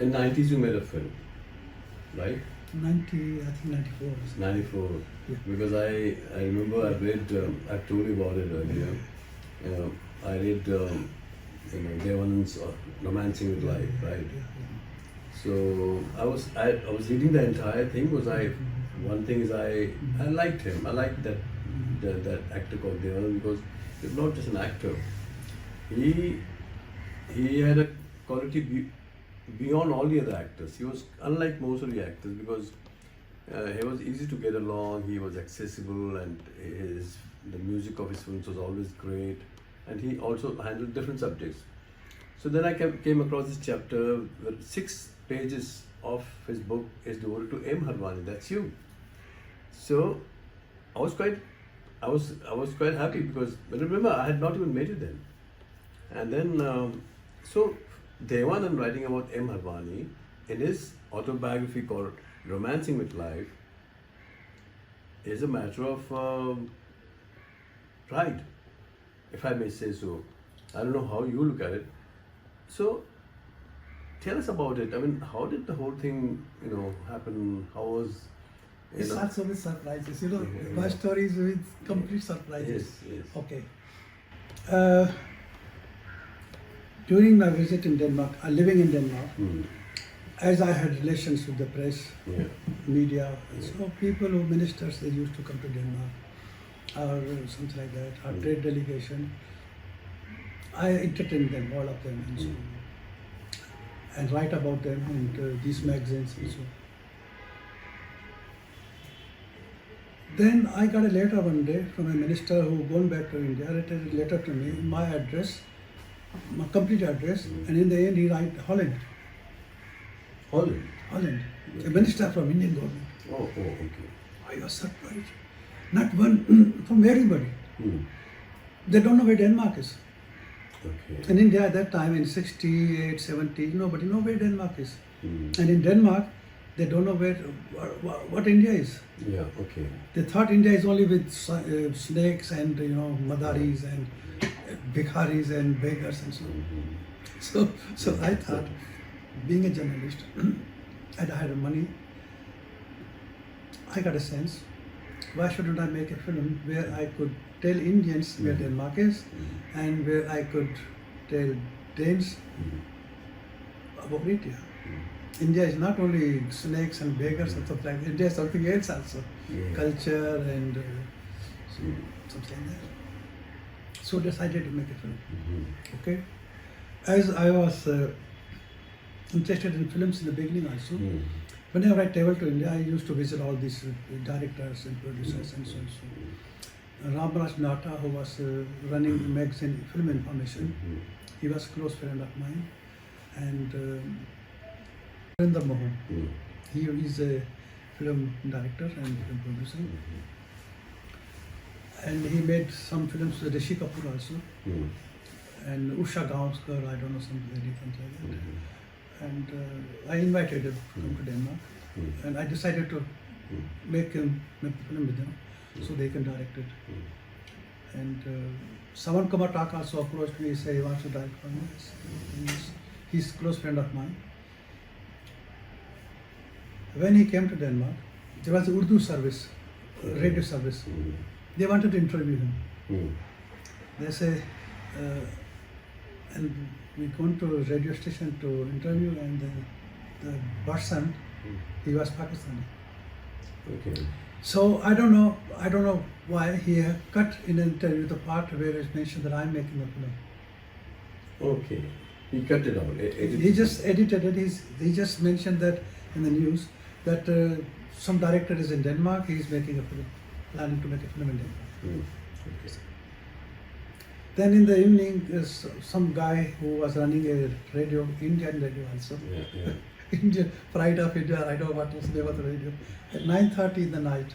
In 90s you made a film, right? 90, I think 94. 94. Yeah. Because I remember I read, I told you about it earlier. I read, Dev Anand's Romancing with Life, right? So I was reading the entire thing. One thing is I liked him. I liked that actor called Dev Anand because he's not just an actor. He had a quality beyond all the other actors. He was unlike most of the actors because he was easy to get along. He was accessible, and the music of his films was always great. And he also handled different subjects. So then I came across this chapter where 6 pages of his book is devoted to M Harwani. That's you. So I was quite happy because remember I had not even met you then. And then so Dev Anand writing about M Harwani in his autobiography called Romancing with Life is a matter of pride, if I may say so. I don't know how you look at it. So tell us about it. I mean, how did the whole thing, happen? How was It starts with surprises. My story is with complete surprises. Yes. Okay. During my visit in Denmark, living in Denmark, as I had relations with the press, media, so people who ministers, they used to come to Denmark or something like that, or trade delegation. I entertained them, all of them, and so and write about them in these magazines and so. Then I got a letter one day from a minister who gone back to India, wrote a letter to me, my address, my complete address, and in the end he write Holland. Holland? Holland. A minister from Indian government. Oh, okay. I was surprised. Not one, from everybody. They don't know where Denmark is. Okay. In India at that time, in 68, 70, nobody know where Denmark is. And in Denmark, they don't know what India is. Yeah, okay. They thought India is only with snakes and madaris and bhikharis and beggars and so on. So I thought, being a journalist, and I had money, I got a sense, why shouldn't I make a film where I could tell Indians where Denmark is and where I could tell Danes about India. India is not only snakes and beggars and stuff like that. India is something else also. Culture and something like that. So decided to make a film. Okay. As I was interested in films in the beginning also, whenever I traveled to India, I used to visit all these directors and producers and so on. Ramraj Nata, who was running the magazine Film Information, he was a close friend of mine. And Surinder Mohan, he is a film director and film producer. And he made some films with Rishi Kapoor also. And Usha Gaonskar, I don't know, something like that. And I invited him to come to Denmark. And I decided to make a film with him so they can direct it. And Savan Kumar Tak also approached me, he said he wants to direct for me. He's a close friend of mine. When he came to Denmark, there was an Urdu service, radio service. They wanted to interview him. They say, and we went to a radio station to interview, and the person, he was Pakistani. Okay. So I don't know why he cut in an interview the part where it's mentioned that I'm making the film. Okay. He cut it out. He just edited it. He just mentioned that in the news that some director is in Denmark. He's making a film, planning to make a film in Denmark. Okay. Then in the evening, some guy who was running a radio, Indian radio also. Yeah. Indian, Pride of India, I don't know what was the name of the radio. At 9:30 in the night.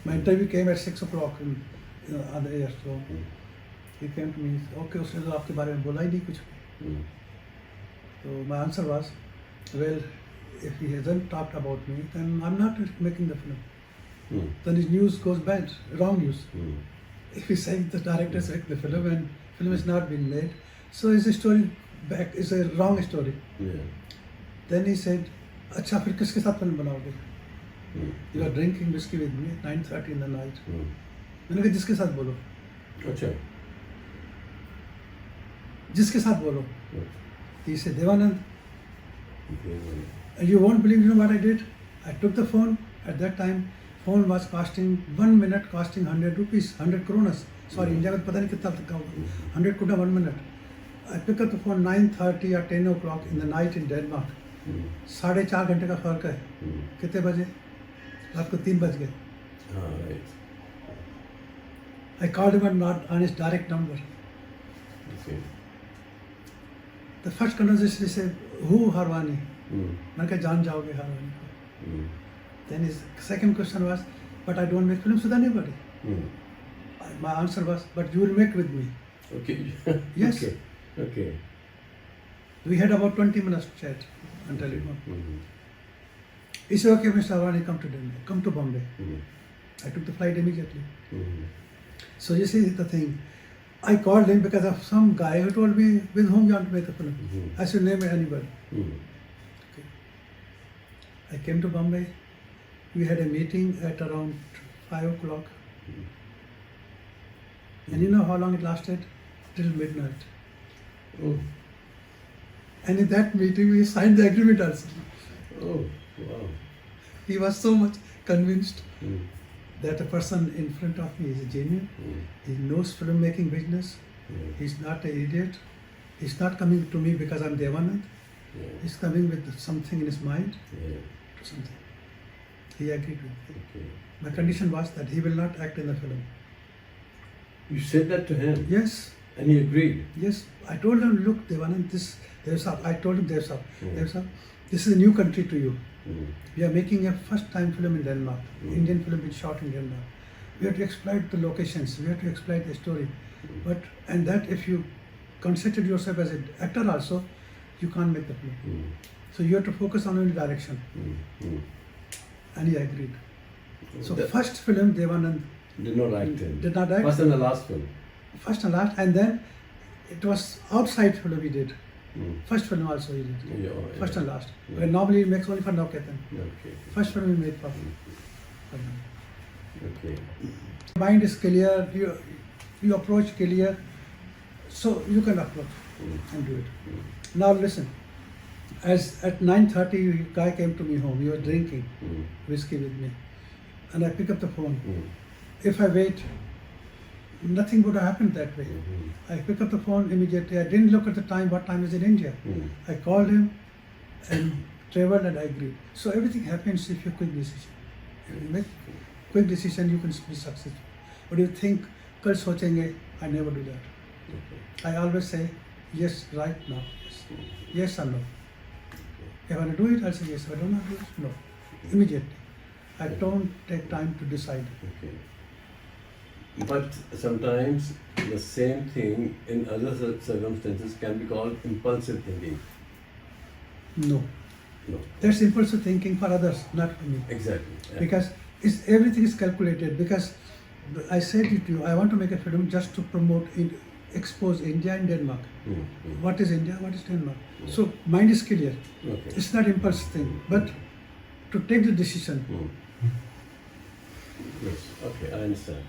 My interview came at 6 o'clock on the air. So he came to me, okay, उसने तो आपके बारे में बोला ही नहीं कुछ. So my answer was, well, if he hasn't talked about me, then I'm not making the film. Then his news goes bad, wrong news. If he's saying the director's making the film and film has not been made, so his story back is a wrong story. Then he said, अच्छा फिर किसके साथ film बनाओगे? You are drinking whiskey with me at 9:30 in the night. मैंने कहा जिसके साथ बोलो. अच्छा. जिसके साथ बोलो. He said, Dev Anand. Okay. And you won't believe, you know what I did? I took the phone. At that time, phone was costing 1 minute, costing 100 rupees, 100 kronas. Sorry, India में पता नहीं कितना तक का होगा. 100 krona 1 minute. I pick up the phone 9:30 or 10 o'clock in the night in Denmark. 4.5 घंटे का फर्क है. कितने बजे? रात को 3 बज गए. Right. I called him on his direct number. Okay. The first conversation he said, who Harwani? मैंने कहा जान जाओगे Harwani को. Then his second question was, but I don't make films with anybody. My answer was, but you will make with me. Okay. Yes. Okay. Okay. We had about 20 minutes chat until you know. He said, okay, Mr. Harwani, come to Bombay. I took the flight immediately. So you see the thing. I called him because of some guy who told me with whom you want to make a film. I should name anybody. Okay. I came to Bombay. We had a meeting at around 5 o'clock. And you know how long it lasted? Till midnight. Oh. And in that meeting, we signed the agreement also. Oh. Wow. He was so much convinced that a person in front of me is a genuine. He knows filmmaking business. He's not an idiot. He's not coming to me because I'm Dev Anand. He's coming with something in his mind to something. He agreed with me. Okay. My condition was that he will not act in the film. You said that to him? Yes. And he agreed? Yes. I told him, look, Dev Anand, I told him, Dev Sahab, this is a new country to you. We are making a first-time film in Denmark. Indian film is shot in Denmark. We have to exploit the locations. We have to exploit the story. And that if you consider yourself as an actor also, you can't make the film. So you have to focus on one direction. And he agreed. So first film, Dev Anand did not act in. Did not act. First and the last film. First and last, and then it was outside film he did. First film also he did. First and last. Because normally he makes only for Nauketan. Okay. First film he made for him. Okay. Mind is clear, you approach clear, so you can approach and do it. Now listen, as at 9:30 guy came to me home, he was drinking whiskey with me, and I pick up the phone. If I wait, nothing would have happened that way. I pick up the phone immediately. I didn't look at the time, what time is in India. I called him and traveled and I agreed. So everything happens if you quick decision. If you make quick decision, you can be successful. But you think, kal sochenge, I never do that. I always say, yes, right now. Yes or no. If I want to do it, I'll say yes. If I don't want to do it, no. Immediately. I don't take time to decide. Okay. But sometimes the same thing in other circumstances can be called impulsive thinking. No. No. That's impulsive thinking for others, not for me. Exactly. Yeah. Because everything is calculated. Because I said it to you, I want to make a film just to promote, expose India and Denmark. What is India? What is Denmark? So mind is clear. Okay. It's not impulsive thing, but to take the decision. Yes. Okay, I understand.